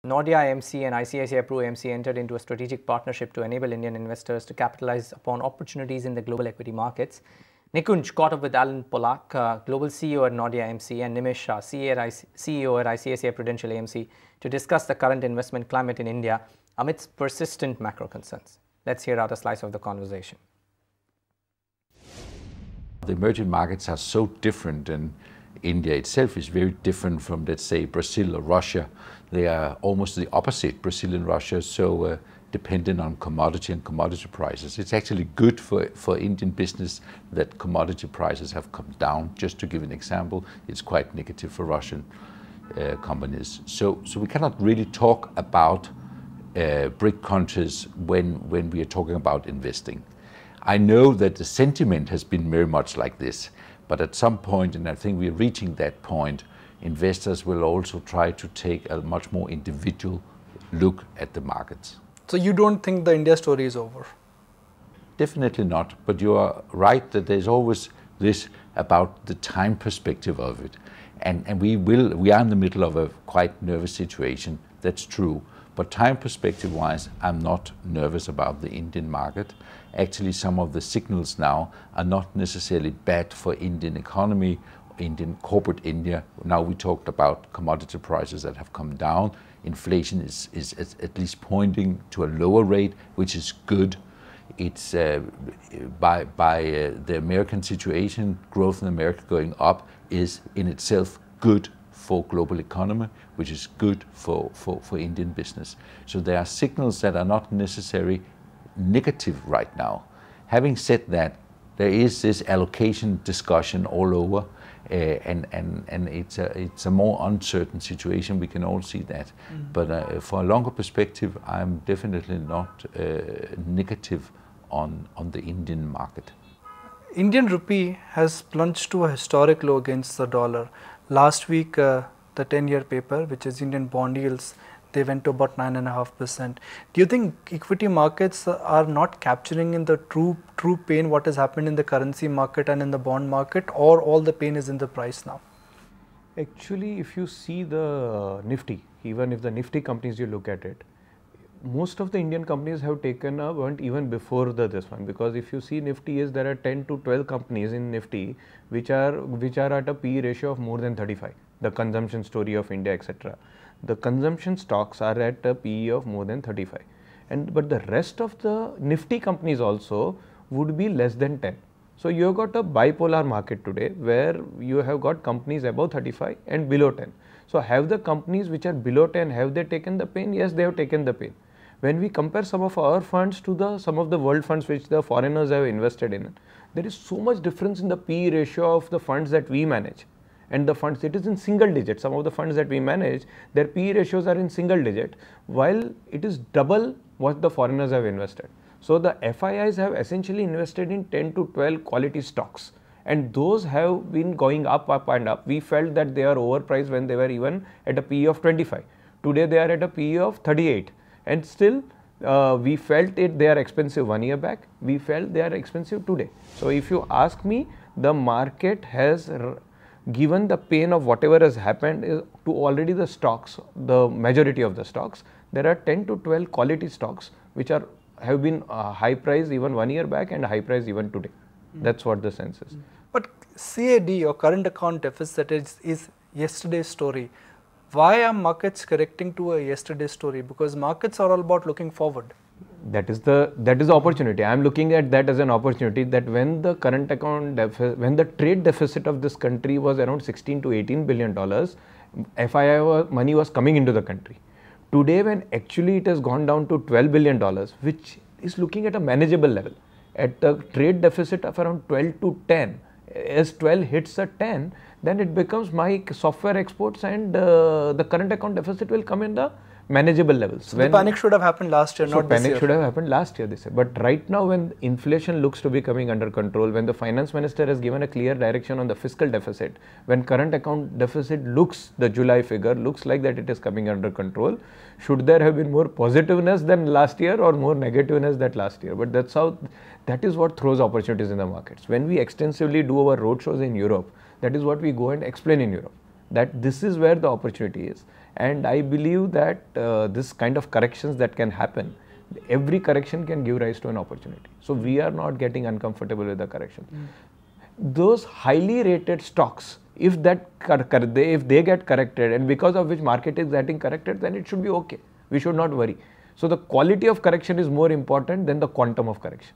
Nordea AMC and ICICI Pru AMC entered into a strategic partnership to enable Indian investors to capitalize upon opportunities in the global equity markets. Nikunj caught up with Allan Polack, Global CEO at Nordea AMC, and Nimesh Shah, CEO at ICICI Prudential AMC, to discuss the current investment climate in India amidst persistent macro concerns. Let's hear out a slice of the conversation. The emerging markets are so different, and India itself is very different from, let's say, Brazil or Russia. They are almost the opposite. Brazil and Russia are so dependent on commodity and commodity prices. It's actually good for Indian business that commodity prices have come down. Just to give an example, it's quite negative for Russian companies. So we cannot really talk about BRIC countries when we are talking about investing. I know that the sentiment has been very much like this, but at some point, and I think we're reaching that point, investors will also try to take a much more individual look at the markets. So you don't think the India story is over? Definitely not, but you are right that there's always this about the time perspective of it. And we are in the middle of a quite nervous situation, that's true. But time perspective wise, I'm not nervous about the Indian market. Actually, some of the signals now are not necessarily bad for Indian economy, Indian corporate India. Now we talked about commodity prices that have come down. Inflation is at least pointing to a lower rate, which is good. It's by the American situation, growth in America going up is in itself good for global economy, which is good for Indian business. So there are signals that are not necessarily negative right now. Having said that, there is this allocation discussion all over, and it's a more uncertain situation. We can all see that. But for a longer perspective, I'm definitely not negative on the Indian market. Indian rupee has plunged to a historic low against the dollar. Last week, the 10-year paper, which is Indian bond yields, they went to about 9.5%. Do you think equity markets are not capturing in the true pain what has happened in the currency market and in the bond market, or all the pain is in the price now? Actually, if you see the Nifty, even if the Nifty companies you look at it, most of the Indian companies have taken a burnt even before this one, because if you see Nifty there are 10 to 12 companies in Nifty which are at a PE ratio of more than 35. The consumption story of India, etc. The consumption stocks are at a PE of more than 35, but the rest of the Nifty companies also would be less than 10. So you have got a bipolar market today where you have got companies above 35 and below 10. So have the companies which are below 10, have they taken the pain? Yes, they have taken the pain. When we compare some of our funds to some of the world funds which the foreigners have invested in, there is so much difference in the PE ratio of the funds that we manage and the funds. It is in single digit. Some of the funds that we manage, their PE ratios are in single digit, while it is double what the foreigners have invested. So the FIIs have essentially invested in 10 to 12 quality stocks, and those have been going up and up. We felt that they are overpriced when they were even at a PE of 25. Today they are at a PE of 38. And still, we felt they are expensive 1 year back. We felt they are expensive today. So if you ask me, the market has given the pain of whatever has happened to already the stocks, the majority of the stocks. There are 10 to 12 quality stocks which have been high priced even 1 year back and high priced even today. That's what the sense is. But CAD, or current account deficit, is yesterday's story. Why are markets correcting to a yesterday story? Because markets are all about looking forward. That is the opportunity. I am looking at that as an opportunity, that when the current account when the trade deficit of this country was around 16 to 18 billion dollars, FII money was coming into the country. Today, when actually it has gone down to 12 billion dollars, which is looking at a manageable level, at the trade deficit of around 12 to 10, as 12 hits a 10, then it becomes my software exports and the current account deficit will come in the manageable levels. So the panic should have happened last year, not this year. Panic should have happened last year, this year. But right now, when inflation looks to be coming under control, when the finance minister has given a clear direction on the fiscal deficit, when current account deficit looks, the July figure looks like that it is coming under control, should there have been more positiveness than last year or more negativeness than last year? But that is what throws opportunities in the markets. When we extensively do our roadshows in Europe, that is what we go and explain in Europe, that this is where the opportunity is. And I believe that this kind of corrections that can happen, every correction can give rise to an opportunity. So we are not getting uncomfortable with the correction. Those highly rated stocks, if they get corrected, and because of which market is getting corrected, then it should be okay. We should not worry. So the quality of correction is more important than the quantum of correction.